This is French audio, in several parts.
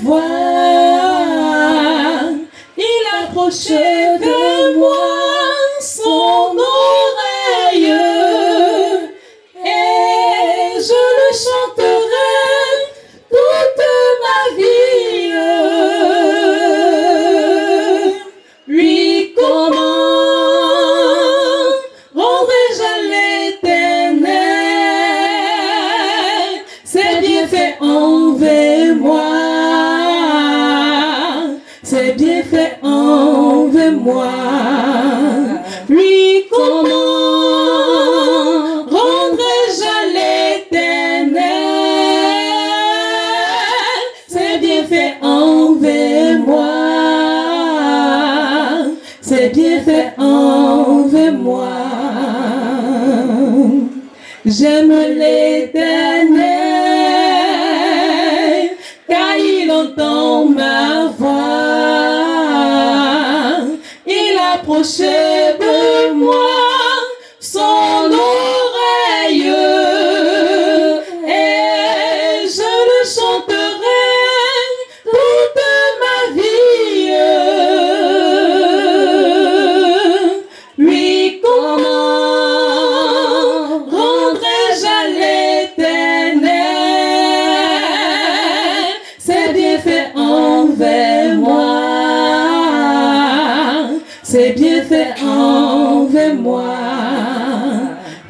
voix. Il approche de moi son oreille et je le chanterai toute ma vie. Lui, comment rendrai-je à l'Éternel ses bienfaits envers moi? Ses bienfaits envers moi. Lui, comment rendrai-je à l'Éternel ses bienfaits envers moi? Ses bienfaits envers moi. J'aime l'Éternel car il entend ma voix. Il approche de moi son oreille et je le chanterai toute ma vie. Lui, comment rendrai-je à l'Éternel ses bienfaits envers moi? Ses bienfaits envers moi.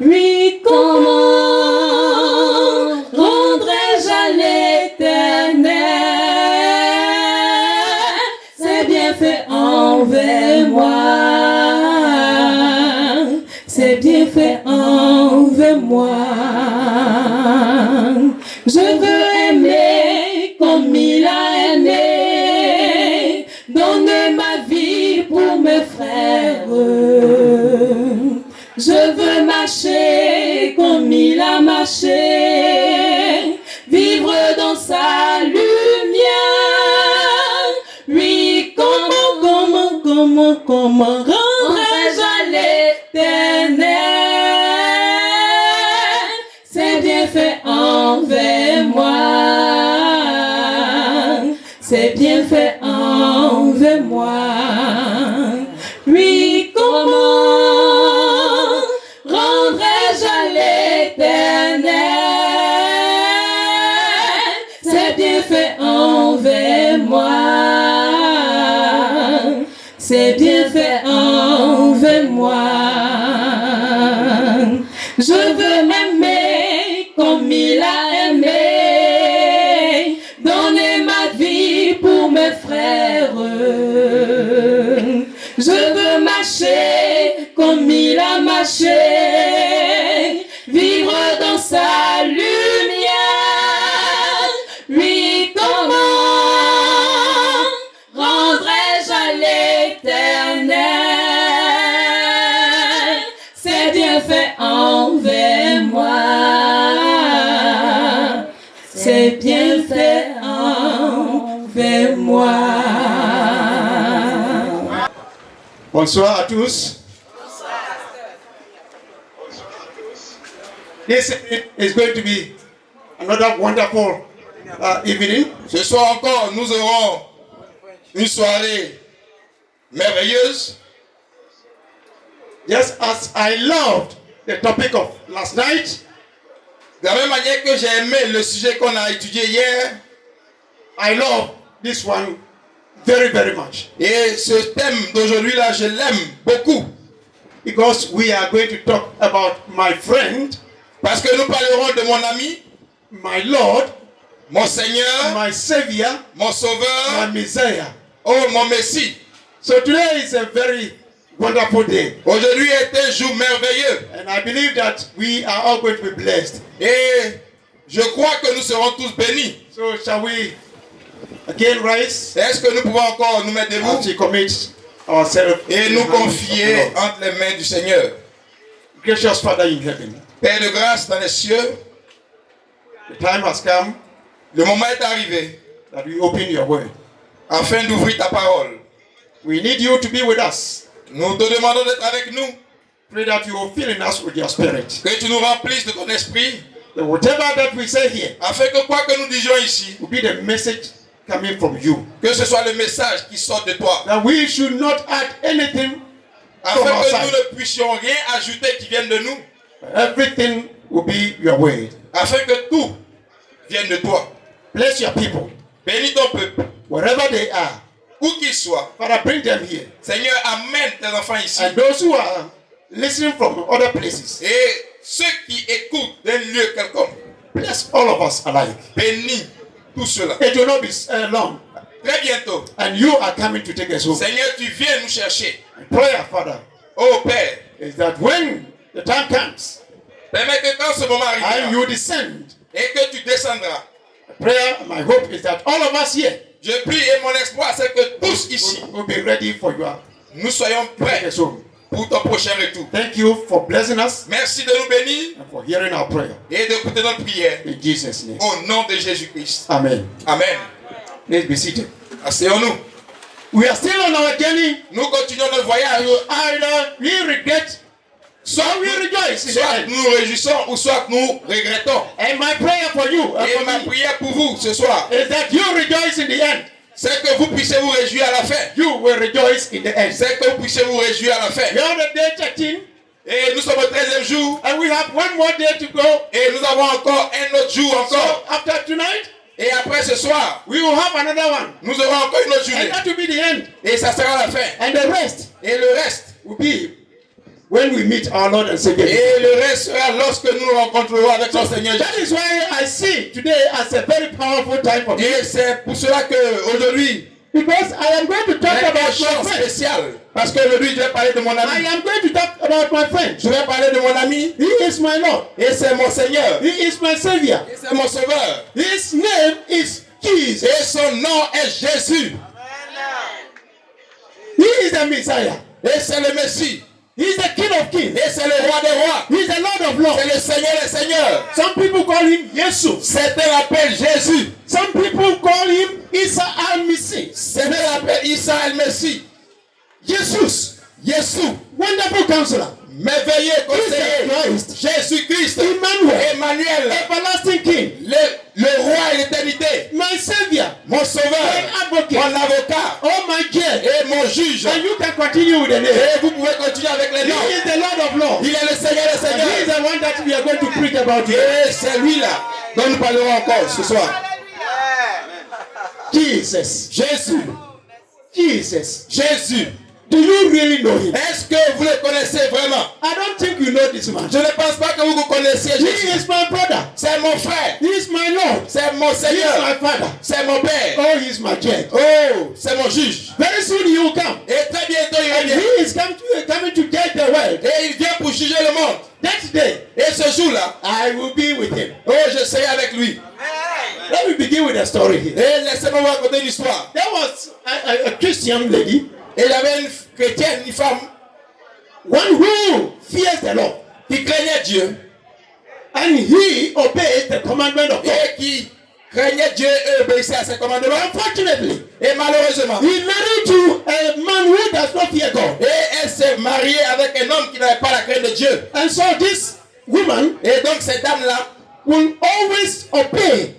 Lui, comment rendrai-je à l'Éternel ses bienfaits envers moi? Ses bienfaits envers moi. Je veux aimer comme il a aimé, donner ma vie pour mes frères. Je veux marcher comme il a marché, vivre dans sa lumière. Lui, comment rendrai-je à l'Éternel ses bienfaits envers moi? Ses bienfaits envers moi. Lui, comment rendrai-je à l'Éternel ses bienfaits envers moi? Ses bienfaits envers moi. Je veux m'aimer comme il a aimé, donner ma vie pour mes frères. Je veux marcher comme il a marché, vivre dans sa lumière. Lui, comment rendrai-je à l'Éternel ses bienfaits envers moi? Ses bienfaits envers moi. Bonsoir à tous. This is going to be another wonderful evening. Ce soir encore, nous aurons une soirée merveilleuse. Just as I loved the topic of last night, De la même manière que j'ai aimé le sujet qu'on a étudié hier, I love this one very, very much. et ce thème d'aujourd'hui-là, je l'aime beaucoup. Because we are going to talk about my friend, Parce que nous parlerons de mon ami, my Lord, mon Seigneur, my Savior, mon my Sauveur, Messiah. oh mon Messie. So today is a very wonderful day. Aujourd'hui est un jour merveilleux. And I believe that we are all going to be blessed. Et je crois que nous serons tous bénis. So shall we again rise Est-ce que nous pouvons encore nous mettre as debout we commit ourselves et in nous the hands of the confier Lord? entre les mains du Seigneur? Gracious Father in heaven, Père de grâce dans les cieux, the time has come le moment est arrivé that we open your word. afin d'ouvrir ta parole. We need you to be with us. Nous te demandons d'être avec nous, Pray that you will fill in us with your spirit. que tu nous remplisses de ton esprit, That whatever that we say here afin que quoi que nous disions ici will be the message coming from you. Que ce soit le message qui sort de toi. That we should not add anything Afin from que nous outside. ne puissions rien ajouter qui vienne de nous. Everything will be your word. Afin que tout vienne de toi. Bless your people, Bénis ton peuple. wherever they are. Où qu'ils soient. Father, bring them here. Seigneur, amène tes enfants ici. And those who are listening from other places, Et ceux qui écoutent d'un lieu quelconque. bless all of us alike. Bénis tout cela. It will not be long. Très bientôt. And you are coming to take us home. Seigneur, tu viens nous chercher. Prayer, Father, Oh Père, is that when the time comes permets que quand ce moment and arrivera you descend, et que tu descendras, prayer, my hope is that all of us here je prie et mon espoir c'est que tous ici, will be ready for you nous soyons to take prêts us home. pour ton prochain retour. Thank you for blessing us Merci de nous bénir and for hearing our prayer. et d'écouter notre prière In Jesus' name. au nom de Jésus-Christ. Amen. Amen. Please be seated. Asseyons-nous. We are still on our journey. Nous continuons notre voyage. Either we regret Soit we rejoice in the soit end. nous nous réjouissons ou soit nous regrettons. And my prayer for you and Et for ma me prière pour vous ce soir, is that you rejoice in the end. c'est que vous puissiez vous réjouir à la fin. You will rejoice in the end. C'est que vous puissiez vous réjouir à la fin. We are on the day 13, Et nous sommes au 13e jour. and we have one more day to go. Et nous avons encore un autre jour So encore. after tonight, Et après ce soir, we will have another one. nous aurons encore une autre And journée. that will be the end. Et ça sera la fin. And the rest Et le reste. will be when we meet our Lord and Savior. Et le reste sera lorsque nous nous rencontrerons avec notre Seigneur That Jésus. is why I see today as a very powerful time for me. Et c'est pour cela qu'aujourd'hui, Because I am going to talk c'est un about chant my friend. spécial. Parce qu'aujourd'hui, je vais parler de mon I ami. am going to talk about my friend. Je vais parler de mon ami. He is my Lord. Et c'est mon Seigneur. He is my Savior. Et c'est mon Sauveur. His name is Jesus. Et son nom est Jésus. He is the Messiah. Et c'est le Messie. He is the King of Kings. Et c'est le roi des rois. He is the Lord of Lords. C'est le Seigneur des seigneurs. Some people call him Jesus. Certains l'appellent Jésus. Some people call him Isa al-Masih. Certains l'appellent Issa el Messie. Jesus. Jésus. Wonderful Counselor. Merveilleux conseiller. Jesus Christ. Jésus-Christ. Emmanuel. Emmanuel. Everlasting King. Le roi et l'éternité. My Savior. Mon sauveur. My advocate. Mon avocat. Oh my judge. Et mon juge. And you can continue with the name. Et vous pouvez continuer avec les He noms. is the Lord of Lords. Il est le Seigneur des And he is seigneurs. the one that we are going to preach about here. Et c'est lui-là dont nous parlerons encore ce soir. Jesus. Jésus. Jesus. Jésus. Do you really know him? Est-ce que vous le connaissez vraiment? I don't think you know this man. Je ne pense pas que vous connaissiez He Jésus. is my brother. C'est mon frère. He is my Lord. C'est mon He is Seigneur. my father. C'est mon père. Oh, he is my judge. Oh, c'est mon juge. Very soon he will come. Et très bientôt il And revient. he is coming to judge the world. Et il vient pour juger le monde. That day, Et ce jour-là, I will be with him. oh, je serai avec lui. Let me begin with a story here. Et laissez-moi vous raconter une histoire. There was a Christian lady, Et il y avait une chrétienne, une femme, one who fears the Lord, qui craignait Dieu. and he obeys the commandment of God. Et qui craignait Dieu et obéissait à ses commandements. Unfortunately, Et malheureusement, he married to a man who does not fear God. et elle s'est mariée avec un homme qui n'avait pas la crainte de Dieu. And so this woman Et donc cette dame-là, will always obey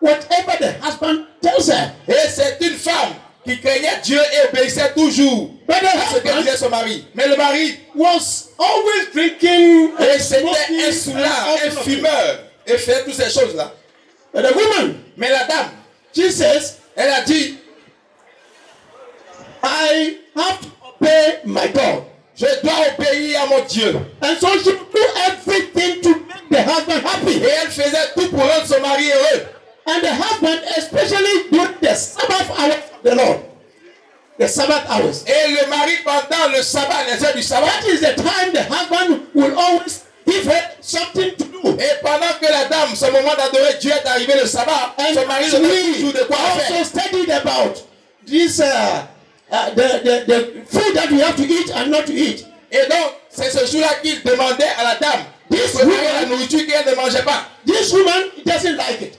whatever the husband tells her. et c'est une femme qui craignait Dieu et obéissait toujours But the à ce que husband disait son mari. Mais le mari, was always drinking et and c'était smoking un and soulard, all un kinds of things. fumeur, et fait toutes ces choses-là. But the woman, Mais la dame, she says, elle a dit, I have to obey my God. je dois obéir à mon Dieu. And so she would do everything to make the husband happy. Et elle faisait tout pour rendre son mari heureux. And the husband, especially during the Sabbath hours of the Lord, the Sabbath hours. Et le mari, pendant le sabbat, les heures du sabbat, That is the time the husband will always give her something to do. et pendant que la dame, ce moment d'adorer Dieu est arrivé le sabbat, And son mari so avait toujours de we quoi faire. also studied about this, the food that we have to eat and not to eat. Et donc, c'est ce jour-là qu'il demandait à la dame de This préparer la woman- nourriture qu'elle ne mangeait pas. This woman doesn't like it.